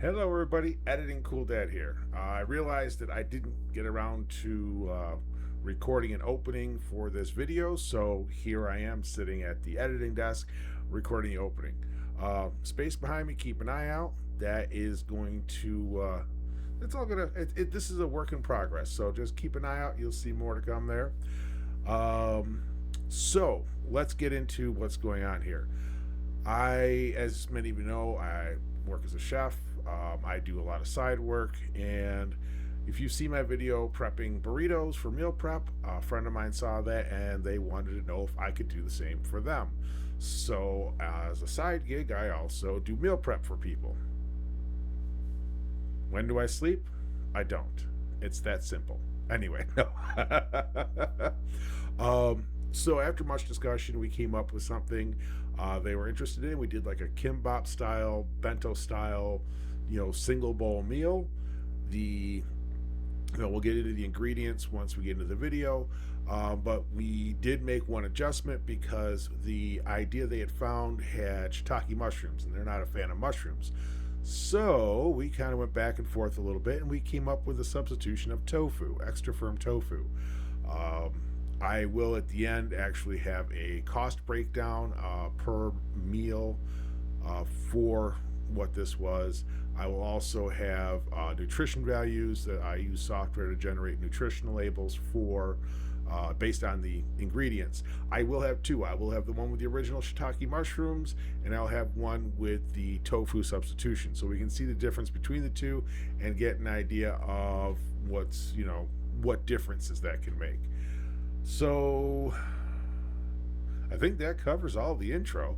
Hello, everybody. Editing Cool Dad here. I realized that I didn't get around to recording an opening for this video, so here I am sitting at the editing desk recording the opening. Space behind me, keep an eye out. That is going to. It's all gonna. This is a work in progress, so just keep an eye out. You'll see more to come there. Um, so let's get into what's going on here. As many of you know, I work as a chef. I do a lot of side work, and if you see my video prepping burritos for meal prep, a friend of mine saw that and they wanted to know if I could do the same for them. So, as a side gig, I also do meal prep for people. When do I sleep? I don't. It's that simple. Anyway, no. So after much discussion, we came up with something they were interested in. We did like a Kimbap style, Bento style, single bowl meal. The we'll get into the ingredients once we get into the video. But we did make one adjustment because the idea they had found had shiitake mushrooms, and they're not a fan of mushrooms. So we kind of went back and forth a little bit, and we came up with a substitution of tofu, extra firm tofu. Um, I will at the end actually have a cost breakdown per meal for what this was. I will also have nutrition values that I use software to generate nutritional labels for based on the ingredients. I will have two. I will have the one with the original shiitake mushrooms, and I'll have one with the tofu substitution, so we can see the difference between the two and get an idea of what differences that can make. So I think that covers all the intro.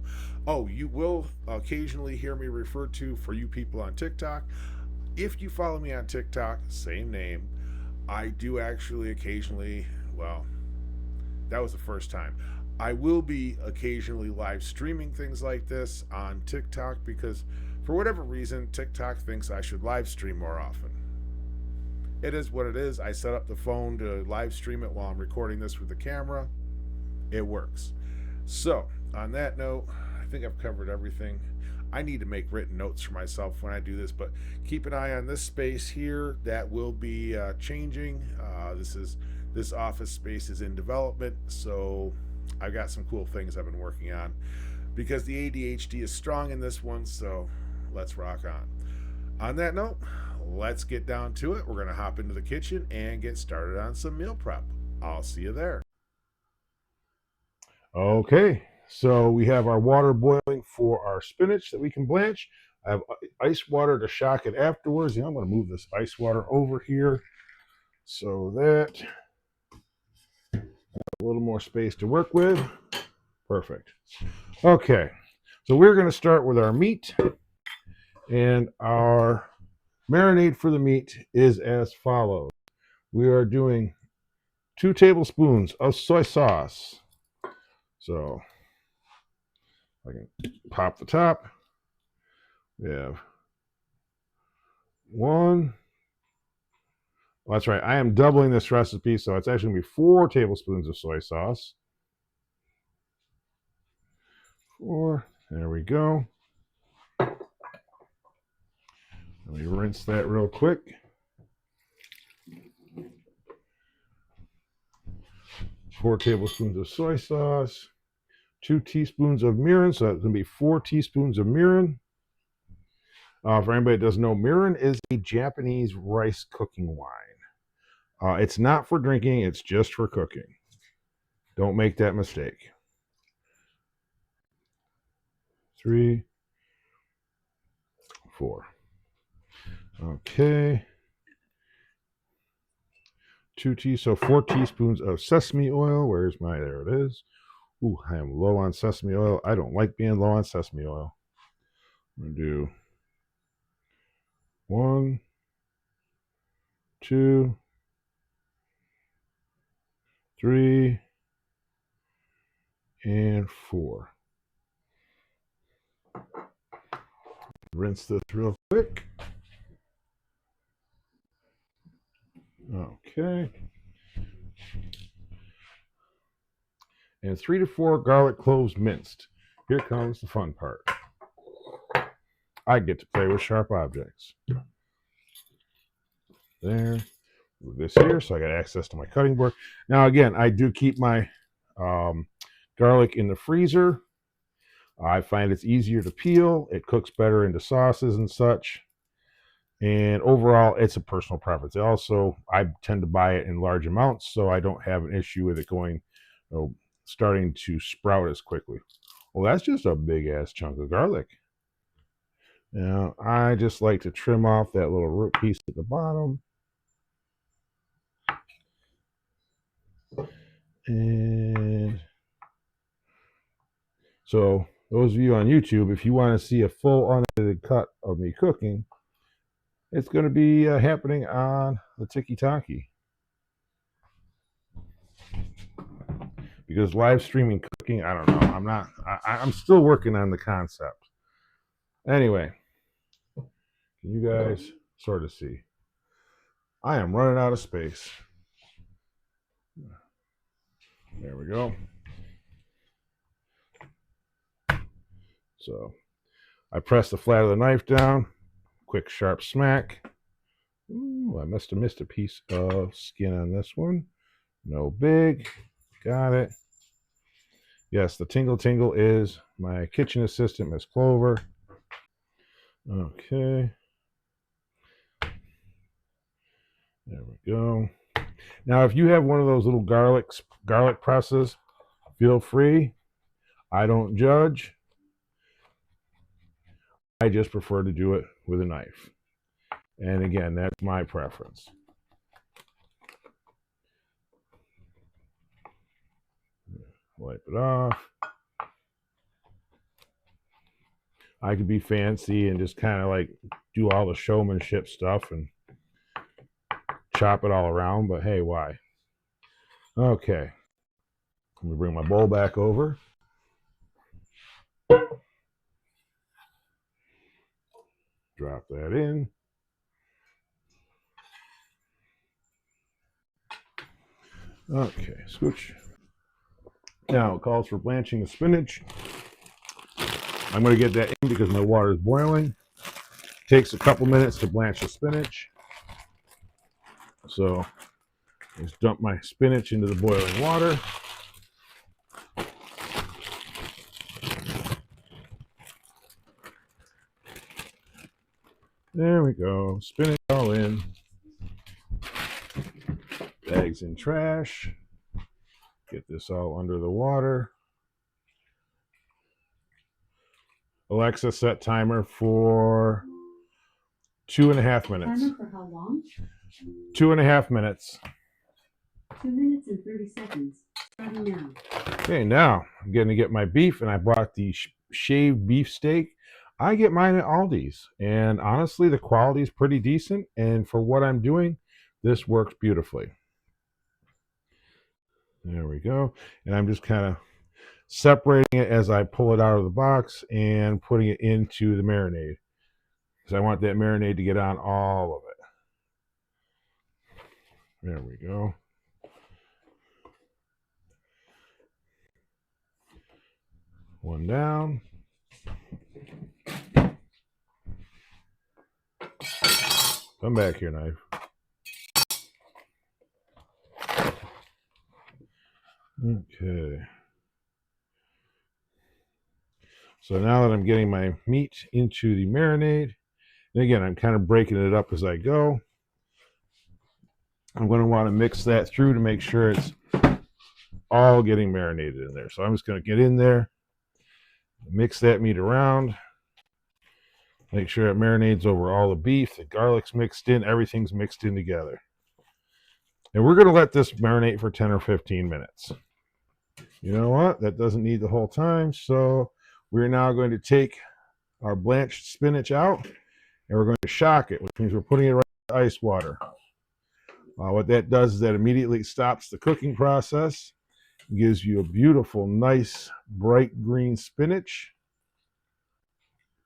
Oh, you will occasionally hear me referred to, for you people on TikTok. If you follow me on TikTok, same name. I do actually occasionally, well, that was the first time. I will be occasionally live streaming things like this on TikTok because for whatever reason, TikTok thinks I should live stream more often. It is what it is. I set up the phone to live stream it while I'm recording this with the camera. It works. So, on that note, I think I've covered everything. I need to make written notes for myself when I do this, but keep an eye on this space here. That will be changing. This office space is in development, so I've got some cool things I've been working on because the ADHD is strong in this one. So let's rock on. On that note, let's get down to it. We're going to hop into the kitchen and get started on some meal prep. I'll see you there. Okay, so we have our water boiling for our spinach that we can blanch. I have ice water to shock it afterwards. I'm going to move this ice water over here so that a little more space to work with. Perfect. Okay, so we're going to start with our meat, and our marinade for the meat is as follows. We are doing 2 tablespoons of soy sauce. So I can pop the top. We have one. Well, that's right. I am doubling this recipe, so it's actually going to be 4 tablespoons of soy sauce. 4. There we go. Let me rinse that real quick. 4 tablespoons of soy sauce. 2 teaspoons of mirin, so that's going to be 4 teaspoons of mirin. For anybody that doesn't know, mirin is a Japanese rice cooking wine. It's not for drinking, it's just for cooking. Don't make that mistake. 3, 4. Okay. 4 teaspoons of sesame oil. There it is. Ooh, I am low on sesame oil. I don't like being low on sesame oil. I'm going to do 1, 2, 3, and 4. Rinse this real quick. Okay. And 3 to 4 garlic cloves minced. Here comes the fun part. I get to play with sharp objects. There. Move this here so I got access to my cutting board. Now, again, I do keep my garlic in the freezer. I find it's easier to peel. It cooks better into sauces and such. And overall, it's a personal preference. Also, I tend to buy it in large amounts, so I don't have an issue with it going, starting to sprout as quickly. Well, that's just a big ass chunk of garlic. Now, I just like to trim off that little root piece at the bottom. And so, those of you on YouTube, if you want to see a full unedited cut of me cooking, it's going to be happening on the Tiki-Taki. Because live streaming cooking, I don't know. I'm still working on the concept. Anyway, can you guys sort of see? I am running out of space. There we go. So I press the flat of the knife down. Quick sharp smack. Ooh, I must have missed a piece of skin on this one. No big. Got it. Yes, the tingle tingle is my kitchen assistant, Miss Clover. Okay. There we go. Now, if you have one of those little garlic presses, feel free. I don't judge. I just prefer to do it with a knife. And again, that's my preference. Wipe it off. I could be fancy and just kind of like do all the showmanship stuff and chop it all around, but hey, why? Okay. Let me bring my bowl back over. Drop that in. Okay, switch. Now it calls for blanching the spinach. I'm going to get that in because my water is boiling. Takes a couple minutes to blanch the spinach. So just dump my spinach into the boiling water. There we go. Spinach all in. Bags in trash. Get this all under the water. Alexa, set timer for 2.5 minutes. Timer for how long? 2.5 minutes. 2 minutes and 30 seconds. Starting now. Okay, now I'm going to get my beef, and I bought the shaved beef steak. I get mine at Aldi's, and honestly, the quality is pretty decent. And for what I'm doing, this works beautifully. There we go. And I'm just kind of separating it as I pull it out of the box and putting it into the marinade, because I want that marinade to get on all of it. There we go. One down. Come back here, knife. Okay. So now that I'm getting my meat into the marinade, and again, I'm kind of breaking it up as I go. I'm going to want to mix that through to make sure it's all getting marinated in there. So I'm just going to get in there, mix that meat around, make sure it marinades over all the beef, the garlic's mixed in, everything's mixed in together. And we're going to let this marinate for 10 or 15 minutes. You know what? That doesn't need the whole time. So we're now going to take our blanched spinach out, and we're going to shock it, which means we're putting it right in ice water. What that does is that immediately stops the cooking process, gives you a beautiful, nice, bright green spinach.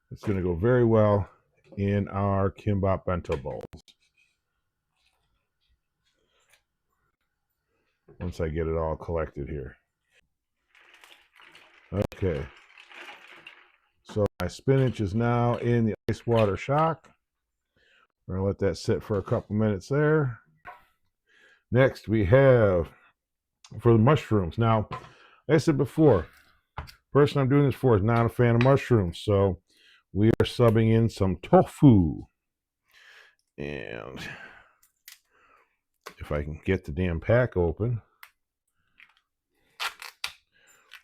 It's going to go very well in our Kimbap Bento bowls. Once I get it all collected here. Okay. So my My spinach is now in the ice water shock. We're gonna let that sit for a couple minutes there. Next, we have for the mushrooms. Now, like I said before, person I'm doing this for is not a fan of mushrooms, so we are subbing in some tofu. And if I can get the damn pack open.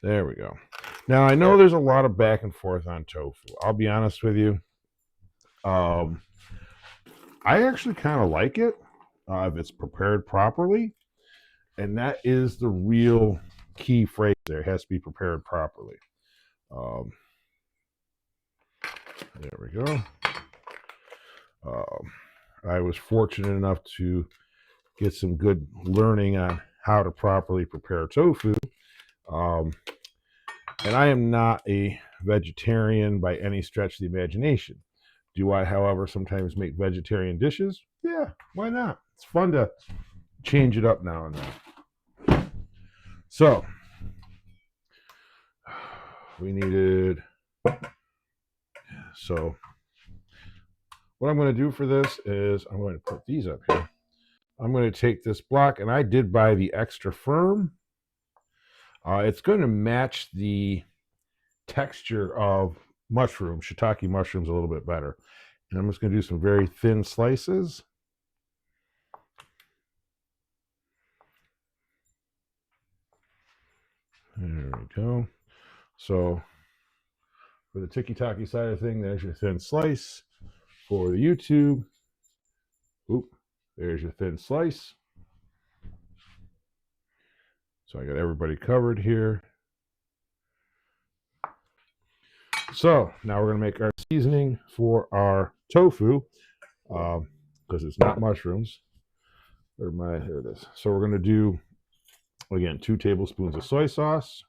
There we go. Now, I know there's a lot of back and forth on tofu. I'll be honest with you. I actually kind of like it if it's prepared properly. And that is the real key phrase there. It has to be prepared properly. There we go. I was fortunate enough to get some good learning on how to properly prepare tofu. And I am not a vegetarian by any stretch of the imagination. Do I, however, sometimes make vegetarian dishes? Yeah, why not? It's fun to change it up now and then. So, we needed... So, what I'm going to do for this is I'm going to put these up here. I'm going to take this block, and I did buy the extra firm. It's going to match the texture of mushrooms, shiitake mushrooms, a little bit better. And I'm just going to do some very thin slices. There we go. So for the tiki-taki side of thing, there's your thin slice. For the YouTube, there's your thin slice. So I got everybody covered here. So now we're going to make our seasoning for our tofu because it's not mushrooms. Here it is. So we're going to do, again, 2 tablespoons of soy sauce,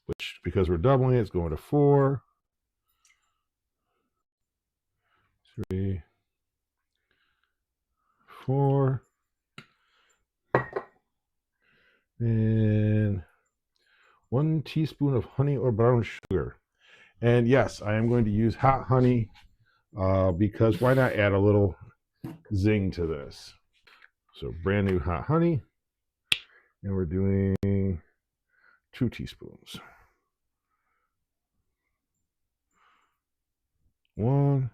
which, because we're doubling it, it's going to 4, 3, 4, and 1 teaspoon of honey or brown sugar. And yes, I am going to use hot honey because why not add a little zing to this? So brand new hot honey, and we're doing 2 teaspoons. 1,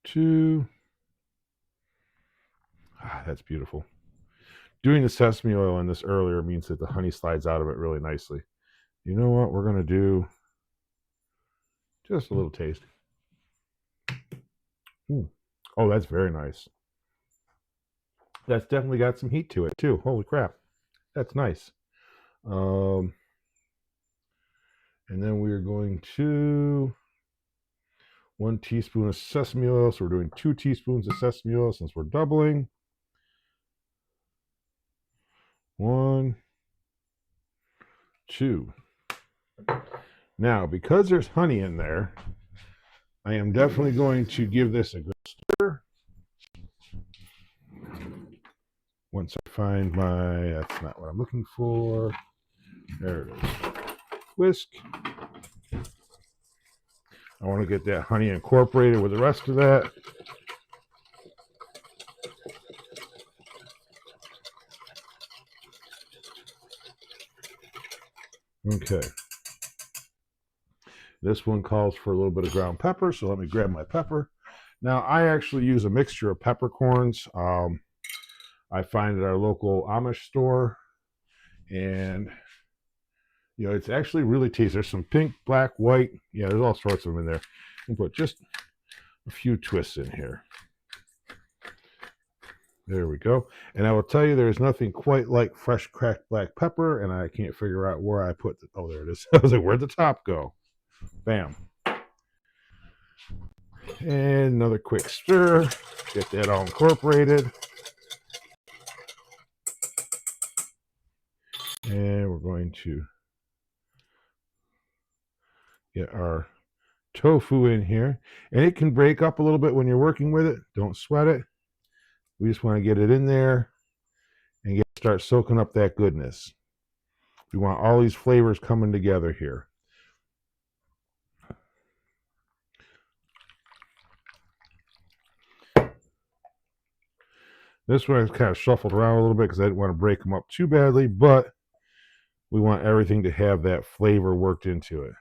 2. That's beautiful. Doing the sesame oil in this earlier means that the honey slides out of it really nicely. You know what? We're going to do just a little taste. Oh, that's very nice. That's definitely got some heat to it too. Holy crap. That's nice. And then we're going to 1 teaspoon of sesame oil. So we're doing 2 teaspoons of sesame oil since we're doubling. 1, 2. Now, because there's honey in there, I am definitely going to give this a good stir. Once I find that's not what I'm looking for. There it is. Whisk. I want to get that honey incorporated with the rest of that. Okay. This one calls for a little bit of ground pepper, so let me grab my pepper. Now, I actually use a mixture of peppercorns. I find at our local Amish store, and it's actually really tasty. There's some pink, black, white. Yeah, there's all sorts of them in there. I'll put just a few twists in here. There we go. And I will tell you, there's nothing quite like fresh cracked black pepper, and I can't figure out where I put it. Oh, there it is. I was like, where'd the top go? Bam. And another quick stir. Get that all incorporated. And we're going to get our tofu in here. And it can break up a little bit when you're working with it. Don't sweat it. We just want to get it in there and start soaking up that goodness. We want all these flavors coming together here. This one is kind of shuffled around a little bit because I didn't want to break them up too badly, but we want everything to have that flavor worked into it.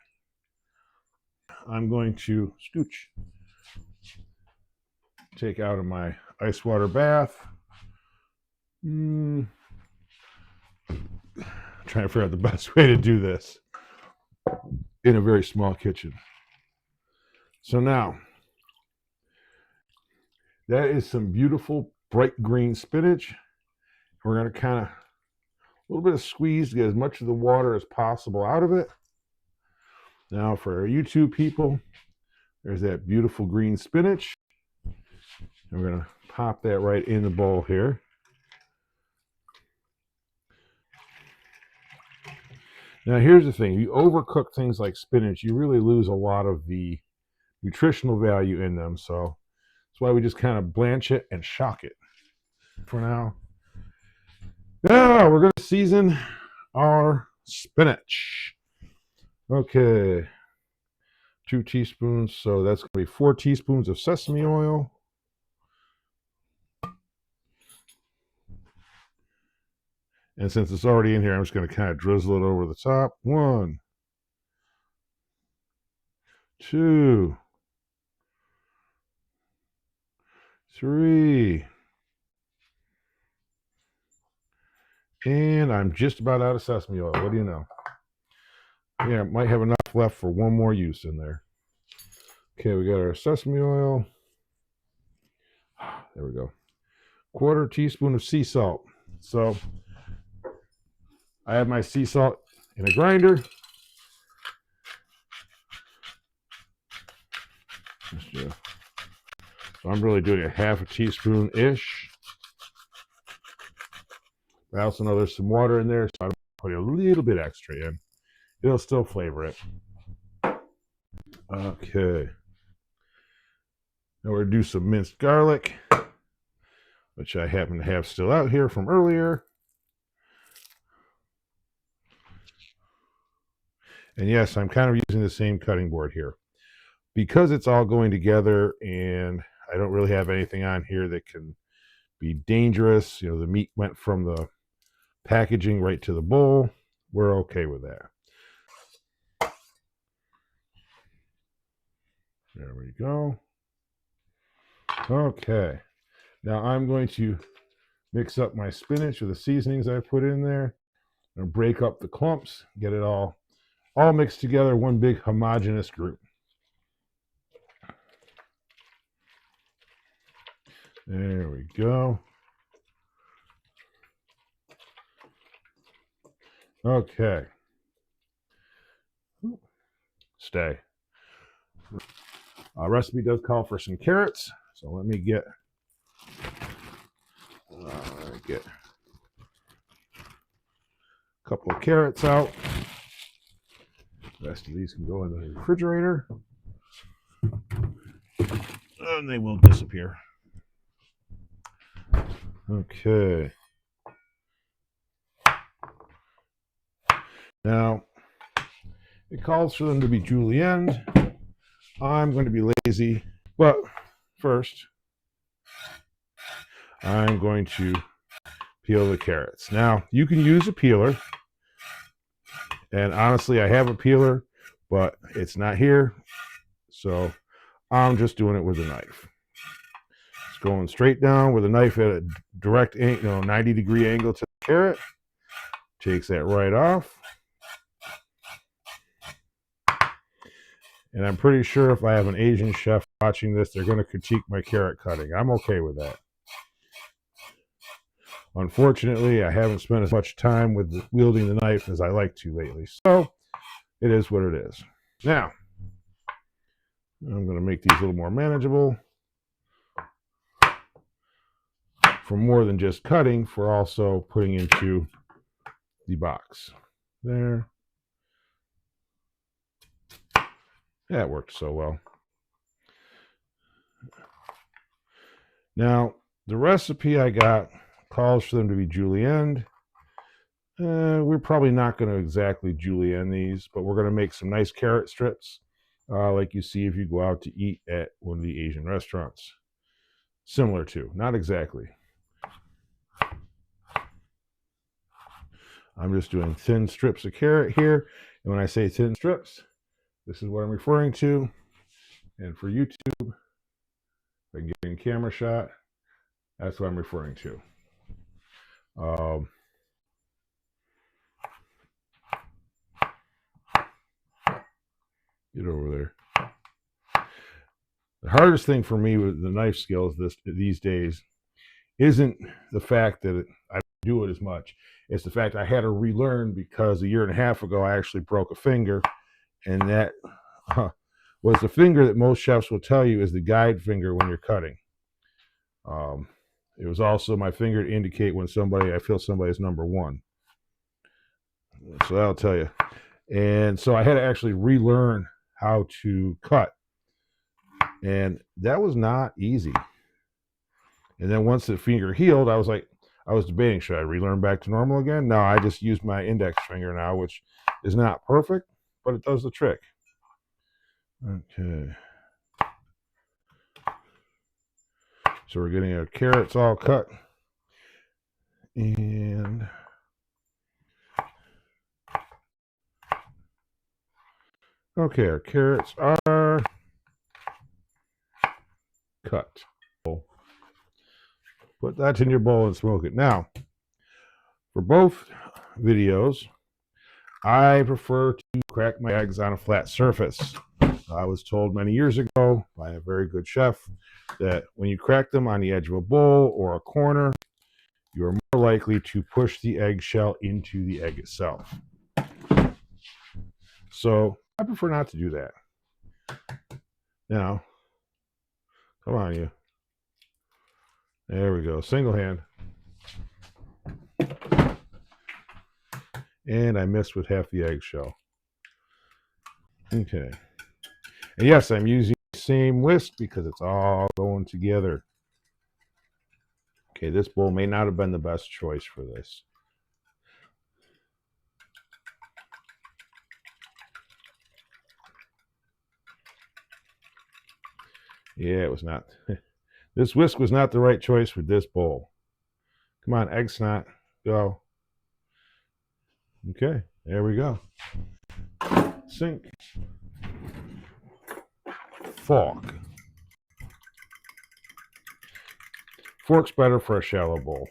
I'm going to take out of my ice water bath. Trying to figure out the best way to do this in a very small kitchen. So now, that is some beautiful bright green spinach. We're going to kind of, a little bit of squeeze to get as much of the water as possible out of it. Now for our YouTube people, there's that beautiful green spinach. And we're going to pop that right in the bowl here. Now here's the thing, if you overcook things like spinach, you really lose a lot of the nutritional value in them. So that's why we just kind of blanch it and shock it for now. Now we're going to season our spinach. Okay, 2 teaspoons. So that's going to be 4 teaspoons of sesame oil. And since it's already in here, I'm just going to kind of drizzle it over the top. 1, 2, 3. And I'm just about out of sesame oil. What do you know? Yeah, might have enough left for one more use in there. Okay, we got our sesame oil. There we go. 1/4 teaspoon of sea salt. So I have my sea salt in a grinder. So I'm really doing a 1/2 teaspoon-ish. I also know there's some water in there, so I'm putting a little bit extra in. It'll still flavor it. Okay. Now we're going to do some minced garlic, which I happen to have still out here from earlier. And yes, I'm kind of using the same cutting board here. Because it's all going together and I don't really have anything on here that can be dangerous, you know, the meat went from the packaging right to the bowl, we're okay with that. There we go. Okay. Now I'm going to mix up my spinach with the seasonings I put in there. I'm going to break up the clumps, get it all mixed together, one big homogeneous group. There we go. Okay. Stay. Recipe does call for some carrots, so let me get a couple of carrots out. The rest of these can go in the refrigerator, and they will disappear. Okay. Now, it calls for them to be julienne. I'm going to be lazy, but first, I'm going to peel the carrots. Now, you can use a peeler, and honestly, I have a peeler, but it's not here, so I'm just doing it with a knife. It's going straight down with a knife at a direct, 90-degree angle to the carrot. Takes that right off. And I'm pretty sure if I have an Asian chef watching this, they're going to critique my carrot cutting. I'm okay with that. Unfortunately, I haven't spent as much time with wielding the knife as I like to lately. So it is what it is. Now, I'm going to make these a little more manageable. For more than just cutting, for also putting into the box. There. Yeah, it worked so well. Now, The recipe I got calls for them to be julienne. We're probably not going to exactly julienne these, but we're going to make some nice carrot strips, like you see if you go out to eat at one of the Asian restaurants. Similar to, not exactly. I'm just doing thin strips of carrot here, and when I say thin strips, this is what I'm referring to. And for YouTube, if I can get in camera shot, that's what I'm referring to. Get over there. The hardest thing for me with the knife skills these days isn't the fact that I don't do it as much. It's the fact I had to relearn because a year and a half ago I actually broke a finger, and that was the finger that most chefs will tell you is the guide finger when you're cutting. It was also my finger to indicate when I feel somebody's number one. So that'll tell you. And so I had to actually relearn how to cut. And that was not easy. And then once the finger healed, I was debating, should I relearn back to normal again? No, I just use my index finger now, which is not perfect, but it does the trick. Okay. So we're getting our carrots all cut. And okay, our carrots are cut. Put that in your bowl and smoke it. Now, for both videos, I prefer to crack my eggs on a flat surface. I was told many years ago by a very good chef that when you crack them on the edge of a bowl or a corner, you are more likely to push the eggshell into the egg itself. So I prefer not to do that. Now, come on, you. There we go. Single hand. And I missed with half the eggshell. Okay. And yes, I'm using the same whisk because it's all going together. Okay, this bowl may not have been the best choice for this. Yeah, it was not. This whisk was not the right choice for this bowl. Come on, egg snot. Go. Okay, there we go. Sink. Fork. Fork's better for a shallow bowl.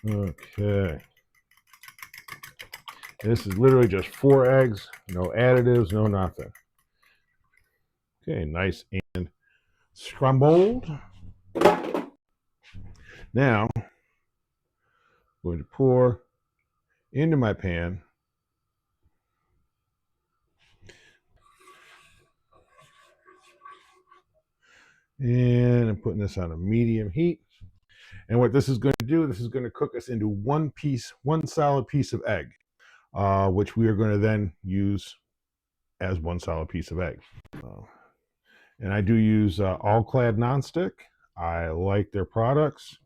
Okay. This is literally just 4 eggs, no additives, no nothing. Okay, nice and scrambled. Now, I'm going to pour into my pan and I'm putting this on a medium heat. And what this is going to do, this is going to cook us into one solid piece of egg, which we are going to then use as one solid piece of egg. And I do use All Clad nonstick. I like their products.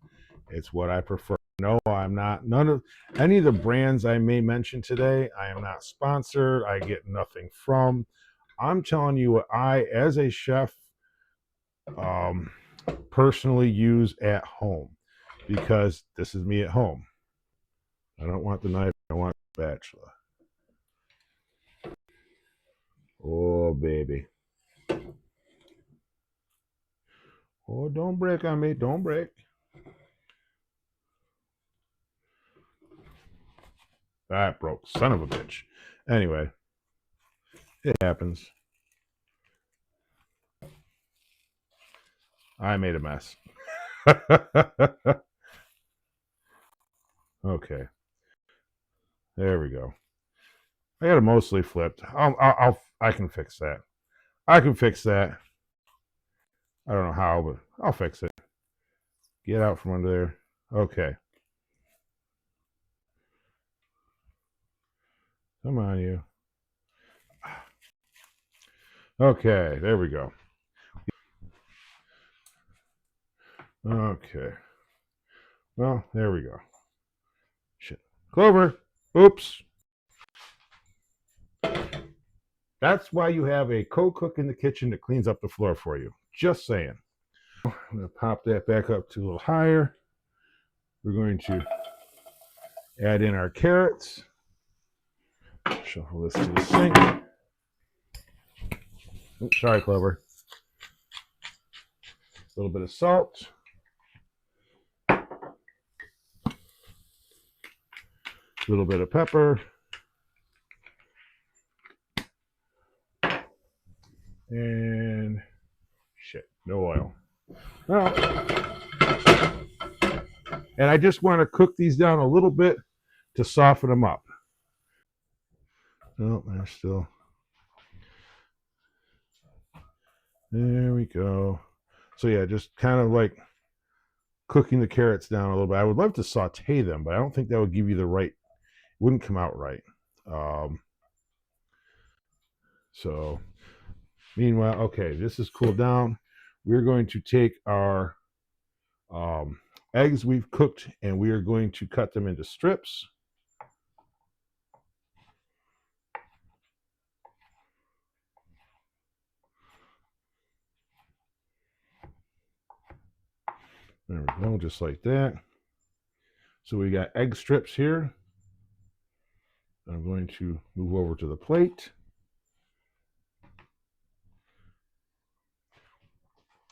It's what I prefer. No, I'm not. None of any of the brands I may mention today, I am not sponsored. I get nothing from. I'm telling you what I, as a chef, personally use at home because this is me at home. I don't want the knife. I want the spatula. Oh, baby. Oh, don't break on me. Don't break. That broke. Son of a bitch. Anyway, it happens. I made a mess. Okay. There we go. I got it mostly flipped. I can fix that. I can fix that. I don't know how, but I'll fix it. Get out from under there. Okay. Come on, you. Okay, there we go. Okay. Well, there we go. Shit. Clover. Oops. That's why you have a co-cook in the kitchen that cleans up the floor for you. Just saying. I'm going to pop that back up to a little higher. We're going to add in our carrots. Shuffle this to the sink. Oops, sorry, Clover. A little bit of salt. A little bit of pepper. And shit, no oil. Well, and I just want to cook these down a little bit to soften them up. Oh, they're still. There we go. So yeah, just kind of like cooking the carrots down a little bit. I would love to saute them, but I don't think that would give you the right. Wouldn't come out right. So meanwhile, okay, this is cooled down. We're going to take our eggs we've cooked and we are going to cut them into strips. There we go, just like that. So we got egg strips here. I'm going to move over to the plate.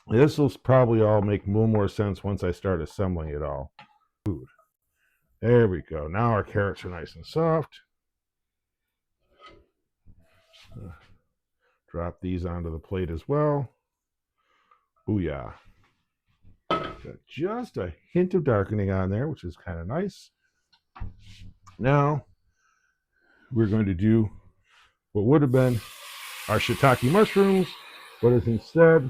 This will probably all make a little more sense once I start assembling it all. Food. There we go. Now our carrots are nice and soft. Drop these onto the plate as well. Booyah. Got just a hint of darkening on there, which is kind of nice. Now, we're going to do what would have been our shiitake mushrooms, but is instead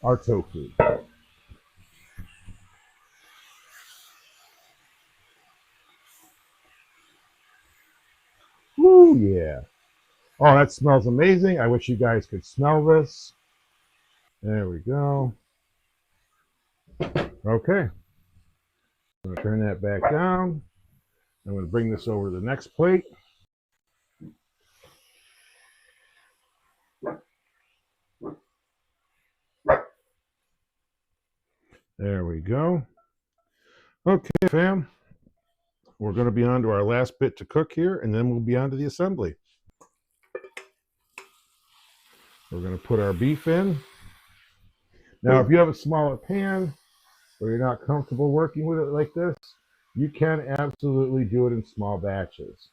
our tofu. Ooh, yeah. Oh, that smells amazing. I wish you guys could smell this. There we go. Okay. I'm going to turn that back down. I'm going to bring this over to the next plate. There we go. Okay, fam. We're going to be on to our last bit to cook here, and then we'll be on to the assembly. We're going to put our beef in. Now, if you have a smaller pan or you're not comfortable working with it like this, you can absolutely do it in small batches.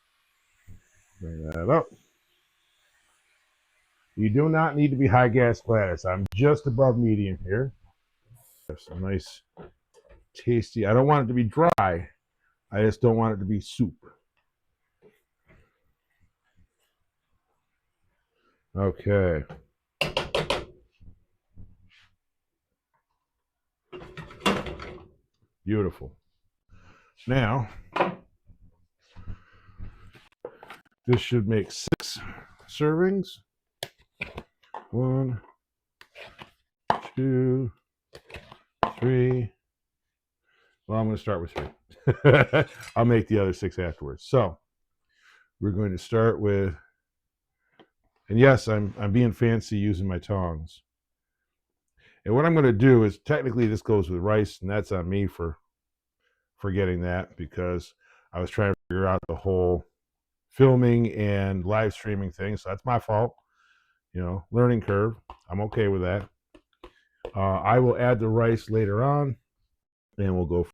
Bring that up. You do not need to be high gas Gladys. I'm just above medium here. Have some nice, tasty. I don't want it to be dry. I just don't want it to be soup. Okay. Beautiful. Now, this should make 6 servings. 1, 2, 3. Well, I'm going to start with 3. I'll make the other 6 afterwards. So, we're going to start with, and yes, I'm being fancy using my tongs. And what I'm going to do is, technically this goes with rice, and that's on me for forgetting that because I was trying to figure out the whole filming and live streaming thing. So that's my fault. You know, learning curve. I'm okay with that. I will add the rice later on, and we'll go.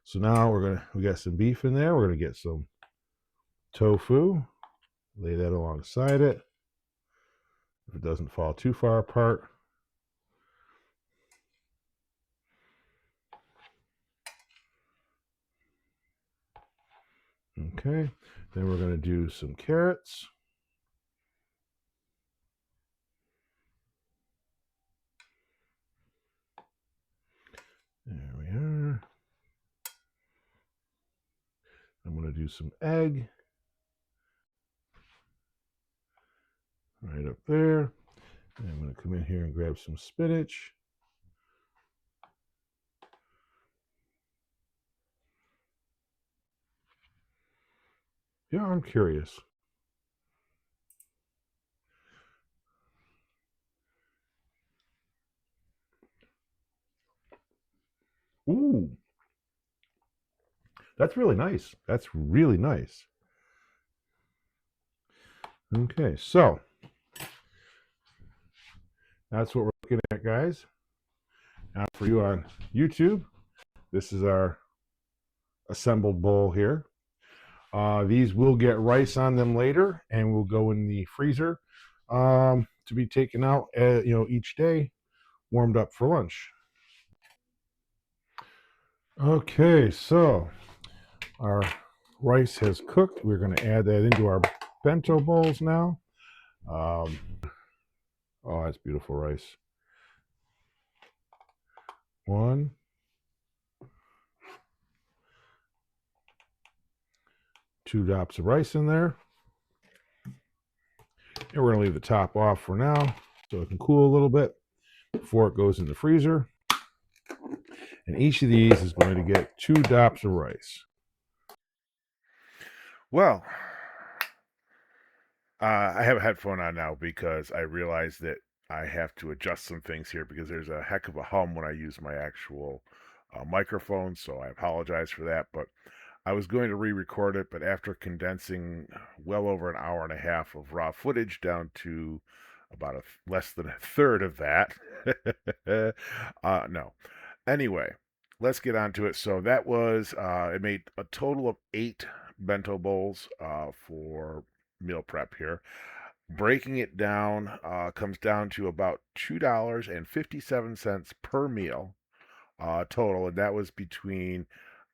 So now we got some beef in there. We're gonna get some tofu. Lay that alongside it. If it doesn't fall too far apart. Okay. Then we're gonna do some carrots. There we are. I'm going to do some egg right up there. And I'm going to come in here and grab some spinach. Yeah, I'm curious. Ooh, that's really nice. That's really nice. Okay, so that's what we're looking at, guys. Now for you on YouTube, this is our assembled bowl here. These will get rice on them later and will go in the freezer to be taken out, each day, warmed up for lunch. Okay, so our rice has cooked. We're going to add that into our bento bowls now. Oh, that's beautiful rice. 1, 2 drops of rice in there. And we're going to leave the top off for now so it can cool a little bit before it goes in the freezer. And each of these is going to get 2 drops of rice. Well, I have a headphone on now because I realize that I have to adjust some things here because there's a heck of a hum when I use my actual microphone, so I apologize for that. But I was going to re-record it, but after condensing well over an hour and a half of raw footage down to about less than a third of that, no. Anyway, let's get on to it. So that was, it made a total of 8 bento bowls for meal prep here. Breaking it down comes down to about $2.57 per meal total, and that was between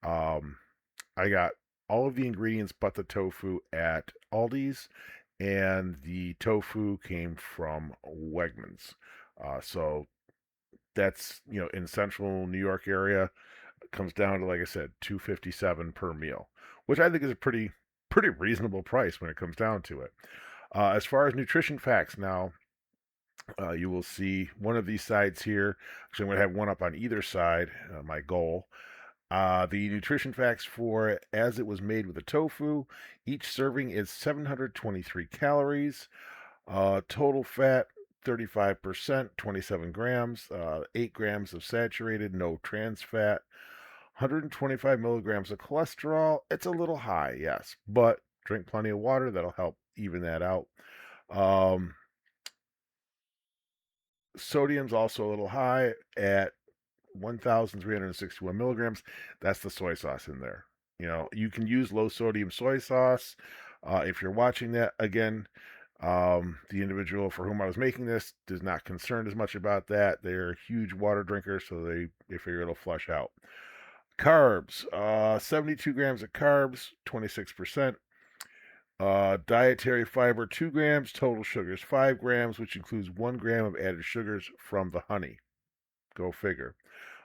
I got all of the ingredients but the tofu at Aldi's, and the tofu came from Wegmans. So that's in central New York area. It comes down to, like I said, $2.57 per meal, which I think is a pretty reasonable price when it comes down to it. As far as nutrition facts, now you will see one of these sides here. Actually, I'm going to have one up on either side. My goal. The nutrition facts for it, as it was made with the tofu, each serving is 723 calories. Total fat 35%, 27 grams, 8 grams of saturated, no trans fat, 125 milligrams of cholesterol. It's a little high, yes, but drink plenty of water. That'll help even that out. Um, Sodium's also a little high at 1,361 milligrams. That's the soy sauce in there. You can use low sodium soy sauce. If you're watching that, again, the individual for whom I was making this is not concerned as much about that. They're huge water drinkers, so they figure it'll flush out. Carbs, 72 grams of carbs, 26%. Dietary fiber, 2 grams. Total sugars, 5 grams, which includes 1 gram of added sugars from the honey. Go figure.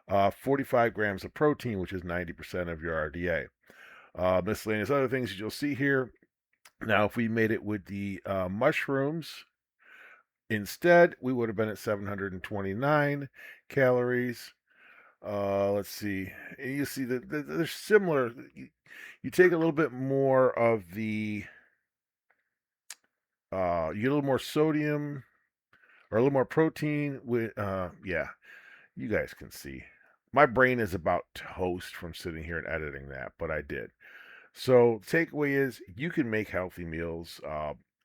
45 grams of protein, which is 90% of your RDA. Miscellaneous other things that you'll see here. Now, if we made it with the mushrooms instead, we would have been at 729 calories. Let's see. You see that they're similar. You take a little bit more of the, you get a little more sodium or a little more protein with, yeah, you guys can see. My brain is about toast from sitting here and editing that, but I did. So takeaway is you can make healthy meals.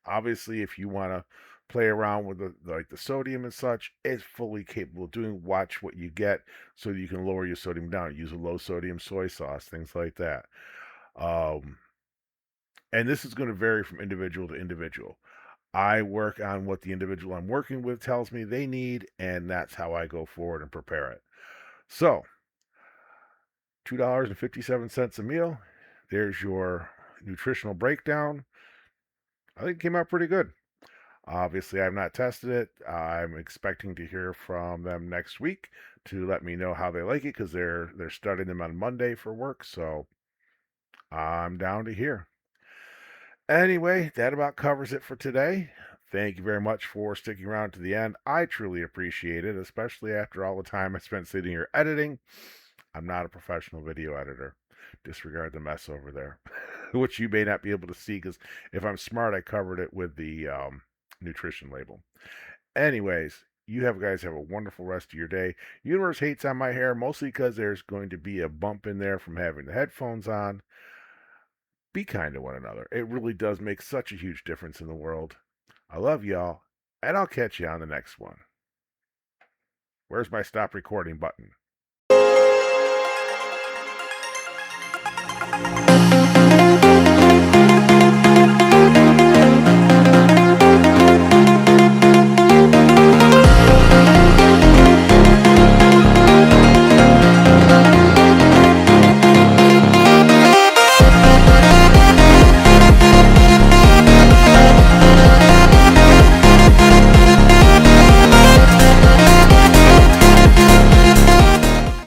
Obviously, if you want to play around with the sodium and such, it's fully capable of doing. Watch what you get so that you can lower your sodium down. Use a low sodium soy sauce, things like that. And this is going to vary from individual to individual. I work on what the individual I'm working with tells me they need, and that's how I go forward and prepare it. So, $2.57 a meal. There's your nutritional breakdown. I think it came out pretty good. Obviously, I've not tested it. I'm expecting to hear from them next week to let me know how they like it because they're starting them on Monday for work. So I'm down to hear. Anyway, that about covers it for today. Thank you very much for sticking around to the end. I truly appreciate it, especially after all the time I spent sitting here editing. I'm not a professional video editor. Disregard the mess over there, which you may not be able to see because if I'm smart, I covered it with the nutrition label. Anyways, you guys have a wonderful rest of your day. Universe hates on my hair mostly because there's going to be a bump in there from having the headphones on. Be kind to one another. It really does make such a huge difference in the world. I love y'all, and I'll catch you on the next one. Where's my stop recording button?